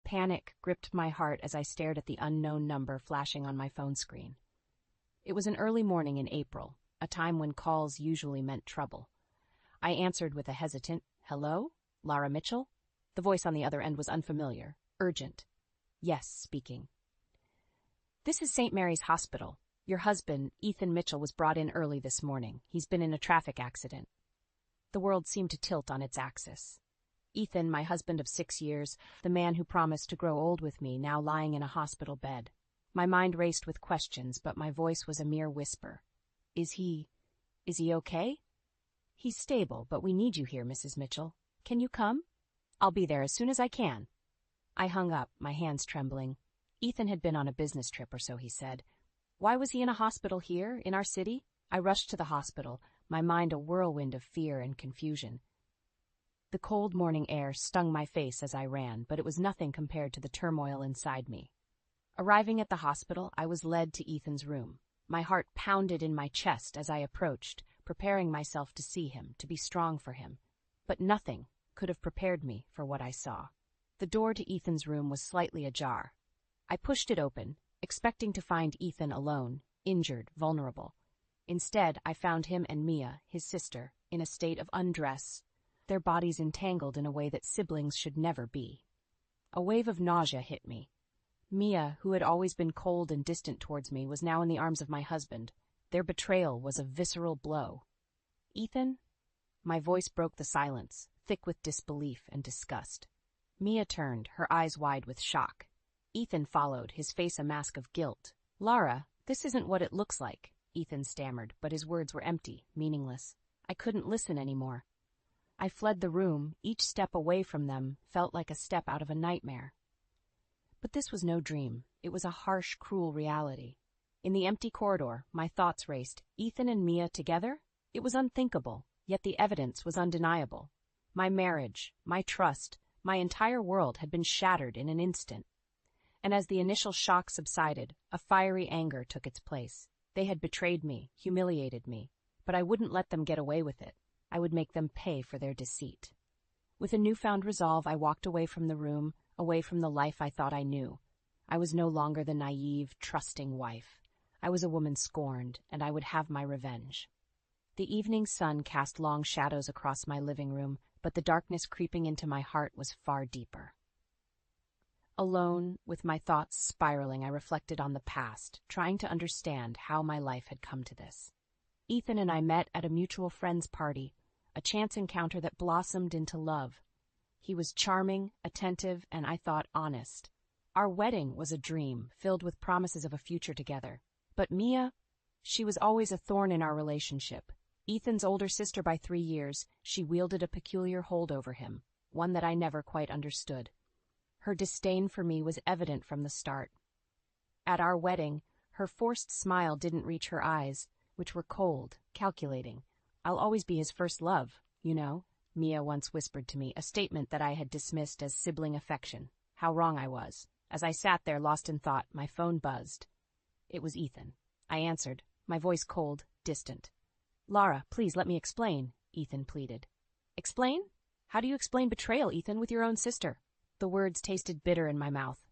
Panic gripped my heart as I stared at the unknown number flashing on my phone screen. It was an early morning in April, a time when calls usually meant trouble. I answered with a hesitant, "Hello? Lara Mitchell?" The voice on the other end was unfamiliar, urgent. "Yes, speaking." "This is St. Mary's Hospital. Your husband, Ethan Mitchell, was brought in early this morning. He's been in a traffic accident." The world seemed to tilt on its axis. Ethan, my husband of 6 years, the man who promised to grow old with me, now lying in a hospital bed. My mind raced with questions, but my voice was a mere whisper. Is he okay?" "He's stable, but we need you here, Mrs. Mitchell. Can you come?" "I'll be there as soon as I can." I hung up, my hands trembling. Ethan had been on a business trip or so, he said. Why was he in a hospital here, in our city? I rushed to the hospital, my mind a whirlwind of fear and confusion. The cold morning air stung my face as I ran, but it was nothing compared to the turmoil inside me. Arriving at the hospital, I was led to Ethan's room. My heart pounded in my chest as I approached, preparing myself to see him, to be strong for him. But nothing could have prepared me for what I saw. The door to Ethan's room was slightly ajar. I pushed it open, expecting to find Ethan alone, injured, vulnerable. Instead, I found him and Mia, his sister, in a state of undress, their bodies entangled in a way that siblings should never be. A wave of nausea hit me. Mia, who had always been cold and distant towards me, was now in the arms of my husband. Their betrayal was a visceral blow. "Ethan?" My voice broke the silence, thick with disbelief and disgust. Mia turned, her eyes wide with shock. Ethan followed, his face a mask of guilt. "Lara, this isn't what it looks like," Ethan stammered, but his words were empty, meaningless. I couldn't listen anymore. I fled the room. Each step away from them felt like a step out of a nightmare. But this was no dream. It was a harsh, cruel reality. In the empty corridor, my thoughts raced. Ethan and Mia together? It was unthinkable, yet the evidence was undeniable. My marriage, my trust, my entire world had been shattered in an instant. And as the initial shock subsided, a fiery anger took its place. They had betrayed me, humiliated me, but I wouldn't let them get away with it. I would make them pay for their deceit. With a newfound resolve, I walked away from the room, away from the life I thought I knew. I was no longer the naive, trusting wife. I was a woman scorned, and I would have my revenge. The evening sun cast long shadows across my living room, but the darkness creeping into my heart was far deeper. Alone, with my thoughts spiraling, I reflected on the past, trying to understand how my life had come to this. Ethan and I met at a mutual friend's party, a chance encounter that blossomed into love. He was charming, attentive, and I thought honest. Our wedding was a dream, filled with promises of a future together. But Mia, she was always a thorn in our relationship. Ethan's older sister by 3 years, she wielded a peculiar hold over him, one that I never quite understood. Her disdain for me was evident from the start. At our wedding, her forced smile didn't reach her eyes, which were cold, calculating. "I'll always be his first love, you know," Mia once whispered to me, a statement that I had dismissed as sibling affection. How wrong I was. As I sat there lost in thought, my phone buzzed. It was Ethan. I answered, my voice cold, distant. "Lara, please let me explain," Ethan pleaded. "Explain? How do you explain betrayal, Ethan, with your own sister?" The words tasted bitter in my mouth.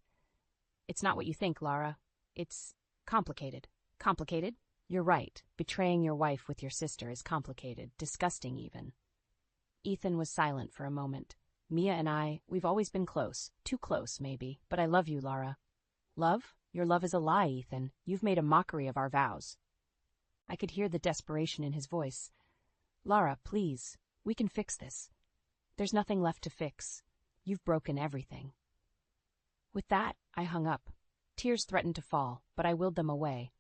"It's not what you think, Lara. It's complicated." "Complicated? You're right. Betraying your wife with your sister is complicated, disgusting even." Ethan was silent for a moment. "Mia and I, we've always been close. Too close, maybe. But I love you, Lara." "Love? Your love is a lie, Ethan. You've made a mockery of our vows." I could hear the desperation in his voice. "Lara, please. We can fix this. There's nothing left to fix. You've broken everything." With that, I hung up. Tears threatened to fall, but I willed them away.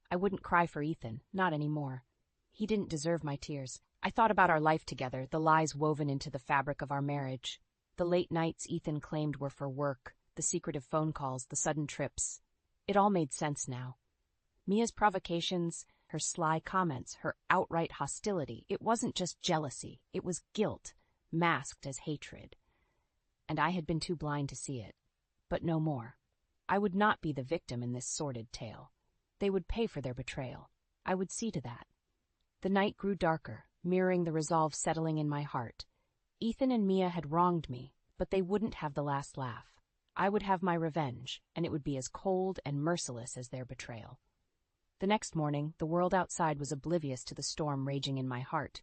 I wouldn't cry for Ethan, not anymore. He didn't deserve my tears. I thought about our life together, the lies woven into the fabric of our marriage. The late nights Ethan claimed were for work, the secretive phone calls, the sudden trips. It all made sense now. Mia's provocations, her sly comments, her outright hostility, it wasn't just jealousy, it was guilt, masked as hatred. And I had been too blind to see it. But no more. I would not be the victim in this sordid tale. They would pay for their betrayal. I would see to that. The night grew darker, mirroring the resolve settling in my heart. Ethan and Mia had wronged me, but they wouldn't have the last laugh. I would have my revenge, and it would be as cold and merciless as their betrayal. The next morning, the world outside was oblivious to the storm raging in my heart.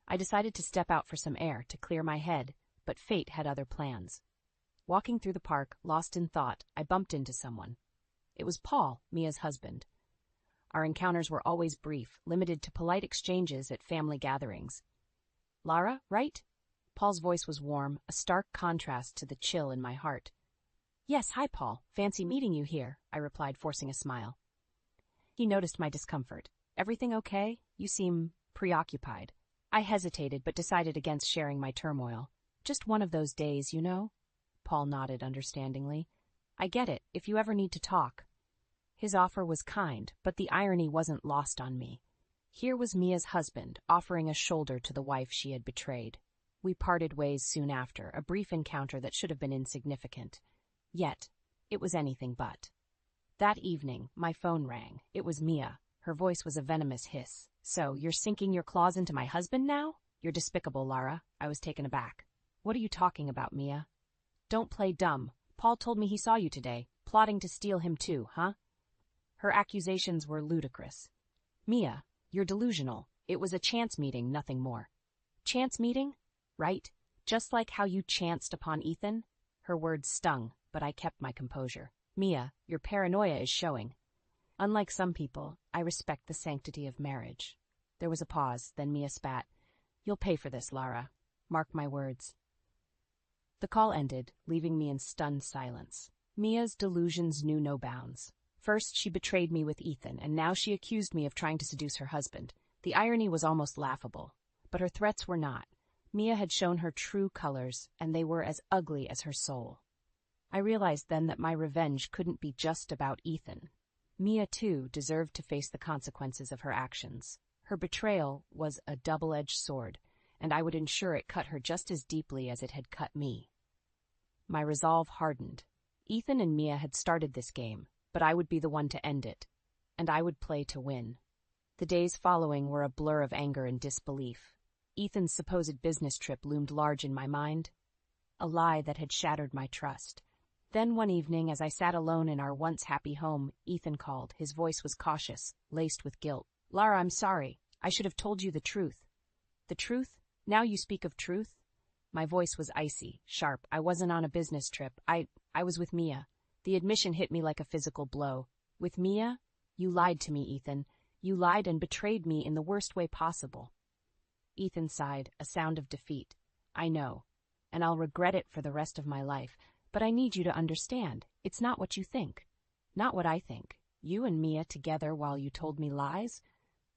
I decided to step out for some air to clear my head, but fate had other plans. Walking through the park, lost in thought, I bumped into someone. It was Paul, Mia's husband. Our encounters were always brief, limited to polite exchanges at family gatherings. "Lara, right?" Paul's voice was warm, a stark contrast to the chill in my heart. "Yes, hi, Paul. Fancy meeting you here," I replied, forcing a smile. He noticed my discomfort. "Everything okay? You seem preoccupied." I hesitated, but decided against sharing my turmoil. "Just one of those days, you know?" Paul nodded understandingly. "I get it, if you ever need to talk." His offer was kind, but the irony wasn't lost on me. Here was Mia's husband, offering a shoulder to the wife she had betrayed. We parted ways soon after, a brief encounter that should have been insignificant. Yet, it was anything but. That evening, my phone rang. It was Mia. Her voice was a venomous hiss. "So, you're sinking your claws into my husband now? You're despicable, Lara." I was taken aback. "What are you talking about, Mia?" "Don't play dumb. Paul told me he saw you today, plotting to steal him too, huh?" Her accusations were ludicrous. "Mia, you're delusional. It was a chance meeting, nothing more." "Chance meeting? Right? Just like how you chanced upon Ethan?" Her words stung, but I kept my composure. "Mia, your paranoia is showing. Unlike some people, I respect the sanctity of marriage." There was a pause, then Mia spat. "You'll pay for this, Lara. Mark my words." The call ended, leaving me in stunned silence. Mia's delusions knew no bounds. First, she betrayed me with Ethan, and now she accused me of trying to seduce her husband. The irony was almost laughable, but her threats were not. Mia had shown her true colors, and they were as ugly as her soul. I realized then that my revenge couldn't be just about Ethan. Mia, too, deserved to face the consequences of her actions. Her betrayal was a double-edged sword, and I would ensure it cut her just as deeply as it had cut me. My resolve hardened. Ethan and Mia had started this game, but I would be the one to end it, and I would play to win. The days following were a blur of anger and disbelief. Ethan's supposed business trip loomed large in my mind, a lie that had shattered my trust. Then one evening, as I sat alone in our once happy home, Ethan called. His voice was cautious, laced with guilt. "Lara, I'm sorry. I should have told you the truth." "The truth? Now you speak of truth?" My voice was icy, sharp. "I wasn't on a business trip. I was with Mia." The admission hit me like a physical blow. "With Mia? You lied to me, Ethan. You lied and betrayed me in the worst way possible." Ethan sighed, a sound of defeat. "I know, and I'll regret it for the rest of my life. But I need you to understand. It's not what you think. Not what I think. You and Mia together while you told me lies?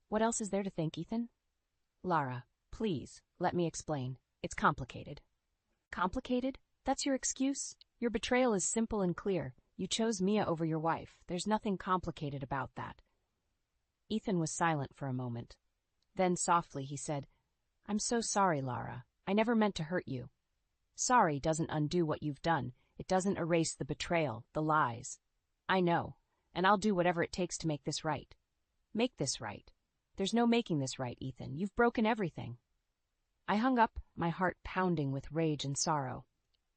What else is there to think, Ethan?" "Lara, please, let me explain. It's complicated." "Complicated? That's your excuse? Your betrayal is simple and clear. You chose Mia over your wife. There's nothing complicated about that." Ethan was silent for a moment. Then softly he said, "I'm so sorry, Lara. I never meant to hurt you. Sorry doesn't undo what you've done. It doesn't erase the betrayal, the lies. I know, and I'll do whatever it takes to make this right. Make this right. There's no making this right, Ethan. You've broken everything." I hung up, my heart pounding with rage and sorrow.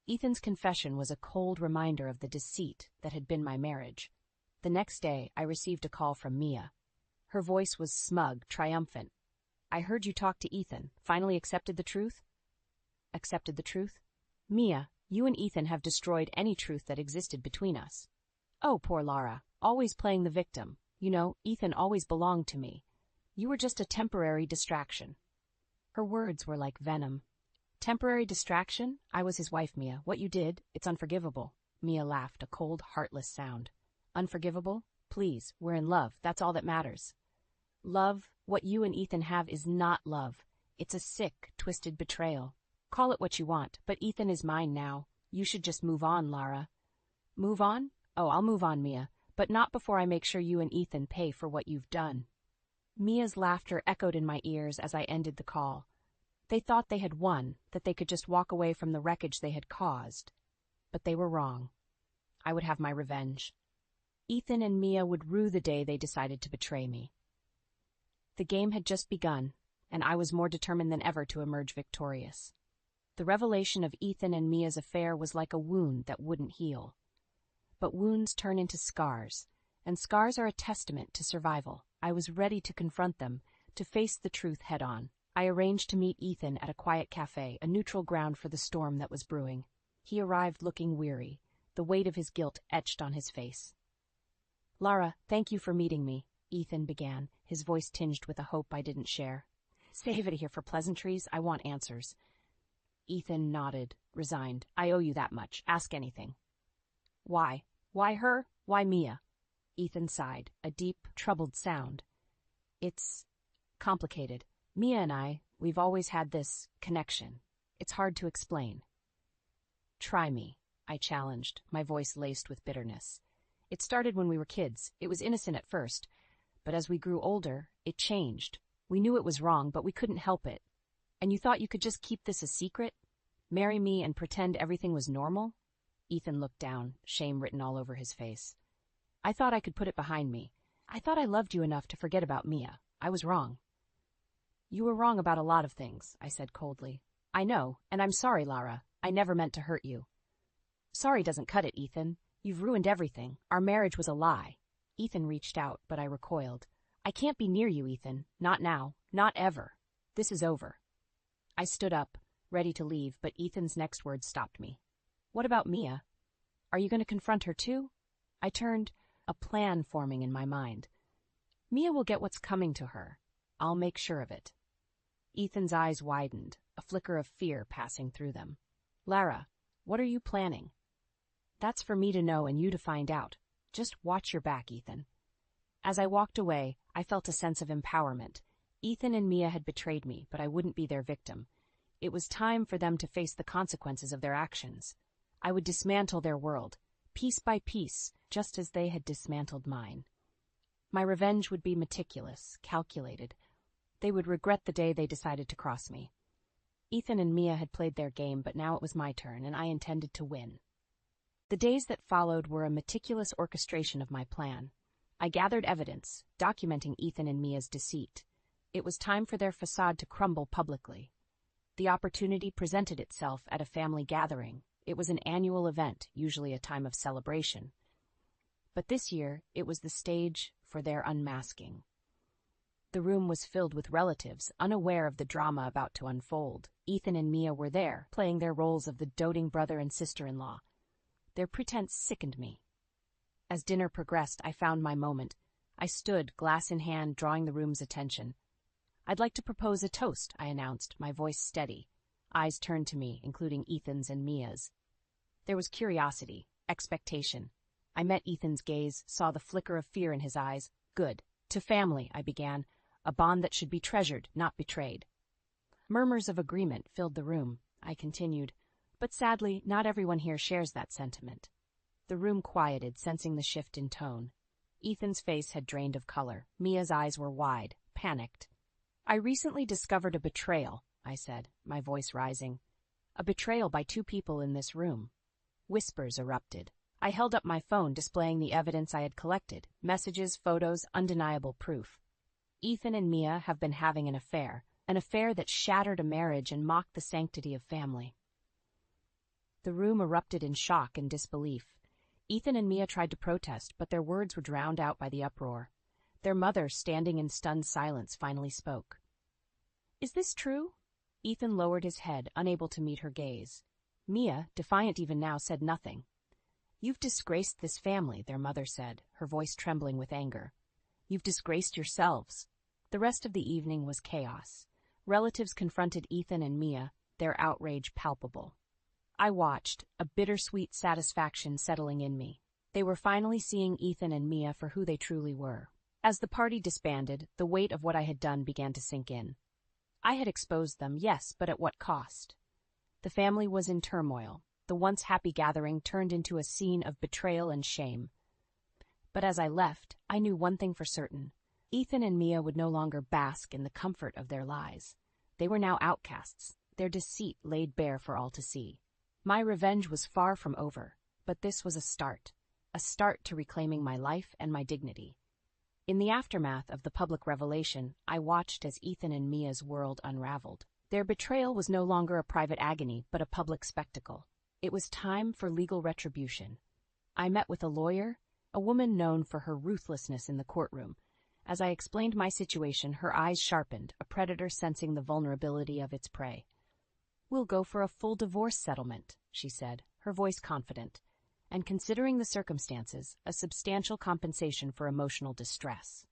Ethan's confession was a cold reminder of the deceit that had been my marriage. The next day, I received a call from Mia. Her voice was smug, triumphant. "I heard you talk to Ethan. Finally accepted the truth?" "Accepted the truth? Mia, you and Ethan have destroyed any truth that existed between us." "Oh, poor Lara. Always playing the victim. You know, Ethan always belonged to me. You were just a temporary distraction." Her words were like venom. "Temporary distraction? I was his wife, Mia. What you did, it's unforgivable." Mia laughed, a cold, heartless sound. "Unforgivable? Please, we're in love. That's all that matters." "Love, what you and Ethan have is not love. It's a sick, twisted betrayal. Call it what you want, but Ethan is mine now. You should just move on, Lara." "Move on? Oh, I'll move on, Mia, but not before I make sure you and Ethan pay for what you've done." Mia's laughter echoed in my ears as I ended the call. They thought they had won, that they could just walk away from the wreckage they had caused. But they were wrong. I would have my revenge. Ethan and Mia would rue the day they decided to betray me. The game had just begun, and I was more determined than ever to emerge victorious. The revelation of Ethan and Mia's affair was like a wound that wouldn't heal. But wounds turn into scars, and scars are a testament to survival. I was ready to confront them, to face the truth head-on. I arranged to meet Ethan at a quiet cafe, a neutral ground for the storm that was brewing. He arrived looking weary, the weight of his guilt etched on his face. "Lara, thank you for meeting me," Ethan began, his voice tinged with a hope I didn't share. "Save it here for pleasantries. I want answers." Ethan nodded, resigned. "I owe you that much. Ask anything." "Why? Why her? Why Mia?" Ethan sighed, a deep, troubled sound. "It's complicated. Mia and we've always had this connection. It's hard to explain." "Try me," I challenged, my voice laced with bitterness. "It started when we were kids. It was innocent at first. But as we grew older, it changed. We knew it was wrong, but we couldn't help it. And you thought you could just keep this a secret? Marry me and pretend everything was normal?" Ethan looked down, shame written all over his face. "I thought I could put it behind me. I thought I loved you enough to forget about Mia. I was wrong." "You were wrong about a lot of things," I said coldly. "I know, and I'm sorry, Lara. I never meant to hurt you." "Sorry doesn't cut it, Ethan. You've ruined everything. Our marriage was a lie." Ethan reached out, but I recoiled. "I can't be near you, Ethan. Not now. Not ever. This is over." I stood up, ready to leave, but Ethan's next words stopped me. "What about Mia? Are you going to confront her too?" I turned, a plan forming in my mind. "Mia will get what's coming to her. I'll make sure of it." Ethan's eyes widened, a flicker of fear passing through them. "Lara, what are you planning?" "That's for me to know and you to find out. Just watch your back, Ethan." As I walked away, I felt a sense of empowerment. Ethan and Mia had betrayed me, but I wouldn't be their victim. It was time for them to face the consequences of their actions. I would dismantle their world, piece by piece, just as they had dismantled mine. My revenge would be meticulous, calculated. They would regret the day they decided to cross me. Ethan and Mia had played their game, but now it was my turn, and I intended to win. The days that followed were a meticulous orchestration of my plan. I gathered evidence, documenting Ethan and Mia's deceit. It was time for their facade to crumble publicly. The opportunity presented itself at a family gathering. It was an annual event, usually a time of celebration. But this year, it was the stage for their unmasking. The room was filled with relatives, unaware of the drama about to unfold. Ethan and Mia were there, playing their roles of the doting brother and sister-in-law. Their pretense sickened me. As dinner progressed, I found my moment. I stood, glass in hand, drawing the room's attention. "I'd like to propose a toast," I announced, my voice steady. Eyes turned to me, including Ethan's and Mia's. There was curiosity, expectation. I met Ethan's gaze, saw the flicker of fear in his eyes. "Good. To family," I began. "A bond that should be treasured, not betrayed." Murmurs of agreement filled the room. I continued. "But sadly, not everyone here shares that sentiment." The room quieted, sensing the shift in tone. Ethan's face had drained of color. Mia's eyes were wide, panicked. "I recently discovered a betrayal," I said, my voice rising. "A betrayal by two people in this room." Whispers erupted. I held up my phone, displaying the evidence I had collected. Messages, photos, undeniable proof. Ethan and Mia have been having an affair that shattered a marriage and mocked the sanctity of family. The room erupted in shock and disbelief. Ethan and Mia tried to protest, but their words were drowned out by the uproar. Their mother, standing in stunned silence, finally spoke. "Is this true?" Ethan lowered his head, unable to meet her gaze. Mia, defiant even now, said nothing. "You've disgraced this family," their mother said, her voice trembling with anger. "You've disgraced yourselves." The rest of the evening was chaos. Relatives confronted Ethan and Mia, their outrage palpable. I watched, a bittersweet satisfaction settling in me. They were finally seeing Ethan and Mia for who they truly were. As the party disbanded, the weight of what I had done began to sink in. I had exposed them, yes, but at what cost? The family was in turmoil. The once happy gathering turned into a scene of betrayal and shame. But as I left, I knew one thing for certain. Ethan and Mia would no longer bask in the comfort of their lies. They were now outcasts, their deceit laid bare for all to see. My revenge was far from over, but this was a start to reclaiming my life and my dignity. In the aftermath of the public revelation, I watched as Ethan and Mia's world unraveled. Their betrayal was no longer a private agony, but a public spectacle. It was time for legal retribution. I met with a lawyer, a woman known for her ruthlessness in the courtroom. As I explained my situation, her eyes sharpened, a predator sensing the vulnerability of its prey. "We'll go for a full divorce settlement," she said, her voice confident, "and considering the circumstances, a substantial compensation for emotional distress."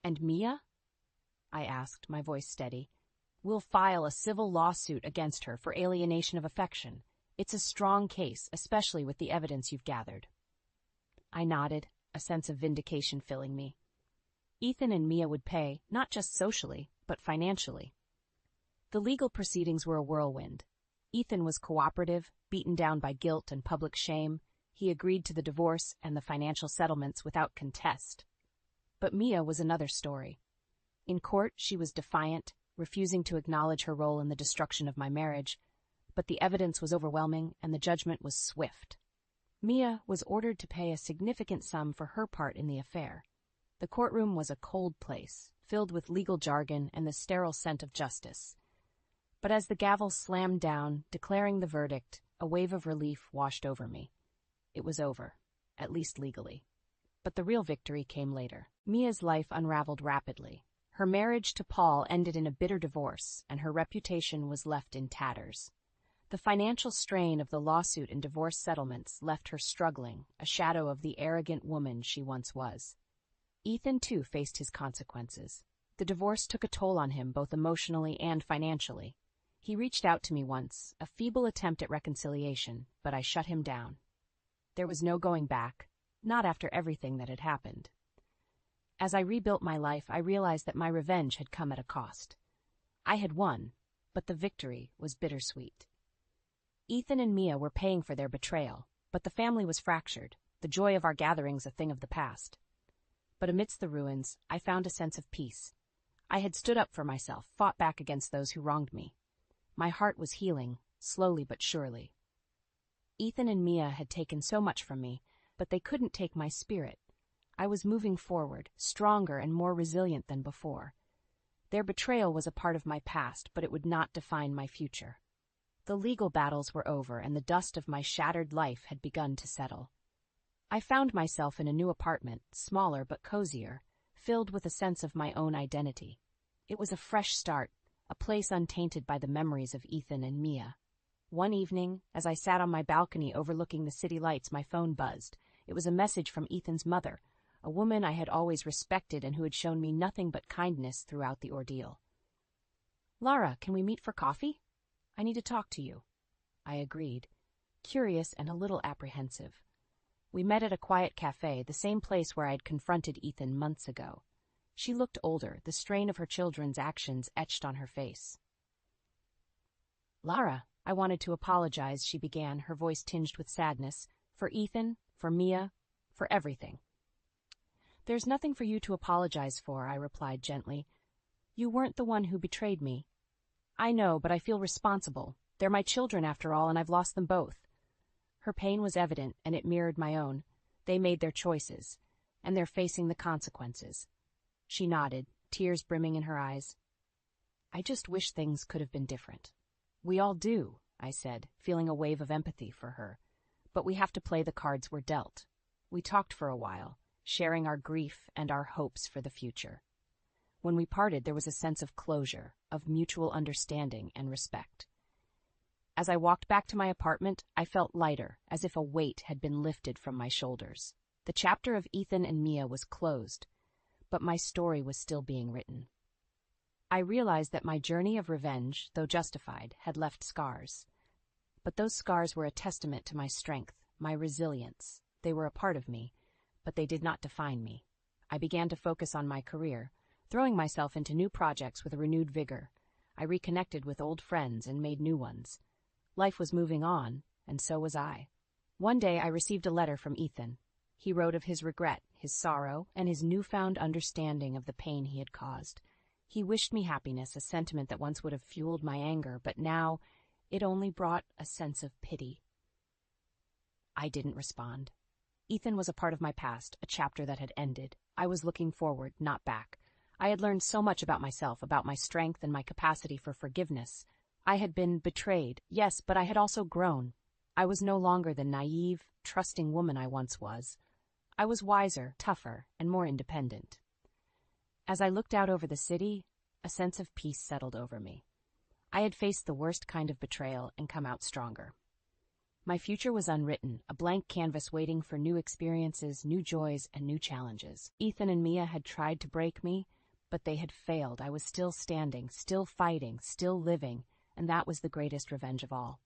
"And Mia?" I asked, my voice steady. "We'll file a civil lawsuit against her for alienation of affection. It's a strong case, especially with the evidence you've gathered." I nodded, a sense of vindication filling me. Ethan and Mia would pay, not just socially, but financially. The legal proceedings were a whirlwind. Ethan was cooperative, beaten down by guilt and public shame. He agreed to the divorce and the financial settlements without contest. But Mia was another story. In court, she was defiant, refusing to acknowledge her role in the destruction of my marriage, but the evidence was overwhelming and the judgment was swift. Mia was ordered to pay a significant sum for her part in the affair. The courtroom was a cold place, filled with legal jargon and the sterile scent of justice. But as the gavel slammed down, declaring the verdict, a wave of relief washed over me. It was over, at least legally. But the real victory came later. Mia's life unraveled rapidly. Her marriage to Paul ended in a bitter divorce, and her reputation was left in tatters. The financial strain of the lawsuit and divorce settlements left her struggling, a shadow of the arrogant woman she once was. Ethan, too, faced his consequences. The divorce took a toll on him both emotionally and financially. He reached out to me once, a feeble attempt at reconciliation, but I shut him down. There was no going back, not after everything that had happened. As I rebuilt my life, I realized that my revenge had come at a cost. I had won, but the victory was bittersweet. Ethan and Mia were paying for their betrayal, but the family was fractured, the joy of our gatherings a thing of the past. But amidst the ruins, I found a sense of peace. I had stood up for myself, fought back against those who wronged me. My heart was healing, slowly but surely. Ethan and Mia had taken so much from me, but they couldn't take my spirit. I was moving forward, stronger and more resilient than before. Their betrayal was a part of my past, but it would not define my future. The legal battles were over, and the dust of my shattered life had begun to settle. I found myself in a new apartment, smaller but cozier, filled with a sense of my own identity. It was a fresh start, a place untainted by the memories of Ethan and Mia. One evening, as I sat on my balcony overlooking the city lights, my phone buzzed. It was a message from Ethan's mother, a woman I had always respected and who had shown me nothing but kindness throughout the ordeal. "Lara, can we meet for coffee? I need to talk to you." I agreed, curious and a little apprehensive. We met at a quiet cafe, the same place where I had confronted Ethan months ago. She looked older, the strain of her children's actions etched on her face. "Lara, I wanted to apologize," she began, her voice tinged with sadness, "for Ethan, for Mia, for everything." "There's nothing for you to apologize for," I replied gently. "You weren't the one who betrayed me." "I know, but I feel responsible. They're my children after all, and I've lost them both." Her pain was evident, and it mirrored my own. They made their choices, and they're facing the consequences. She nodded, tears brimming in her eyes. "I just wish things could have been different." "We all do," I said, feeling a wave of empathy for her. "But we have to play the cards we're dealt." We talked for a while, sharing our grief and our hopes for the future. When we parted, there was a sense of closure, of mutual understanding and respect. As I walked back to my apartment, I felt lighter, as if a weight had been lifted from my shoulders. The chapter of Ethan and Mia was closed, but my story was still being written. I realized that my journey of revenge, though justified, had left scars. But those scars were a testament to my strength, my resilience. They were a part of me, but they did not define me. I began to focus on my career, throwing myself into new projects with a renewed vigor. I reconnected with old friends and made new ones. Life was moving on, and so was I. One day I received a letter from Ethan. He wrote of his regret, his sorrow, and his newfound understanding of the pain he had caused. He wished me happiness, a sentiment that once would have fueled my anger, but now it only brought a sense of pity. I didn't respond. Ethan was a part of my past, a chapter that had ended. I was looking forward, not back. I had learned so much about myself, about my strength and my capacity for forgiveness. I had been betrayed, yes, but I had also grown. I was no longer the naive, trusting woman I once was. I was wiser, tougher, and more independent. As I looked out over the city, a sense of peace settled over me. I had faced the worst kind of betrayal and come out stronger. My future was unwritten, a blank canvas waiting for new experiences, new joys, and new challenges. Ethan and Mia had tried to break me, but they had failed. I was still standing, still fighting, still living, and that was the greatest revenge of all.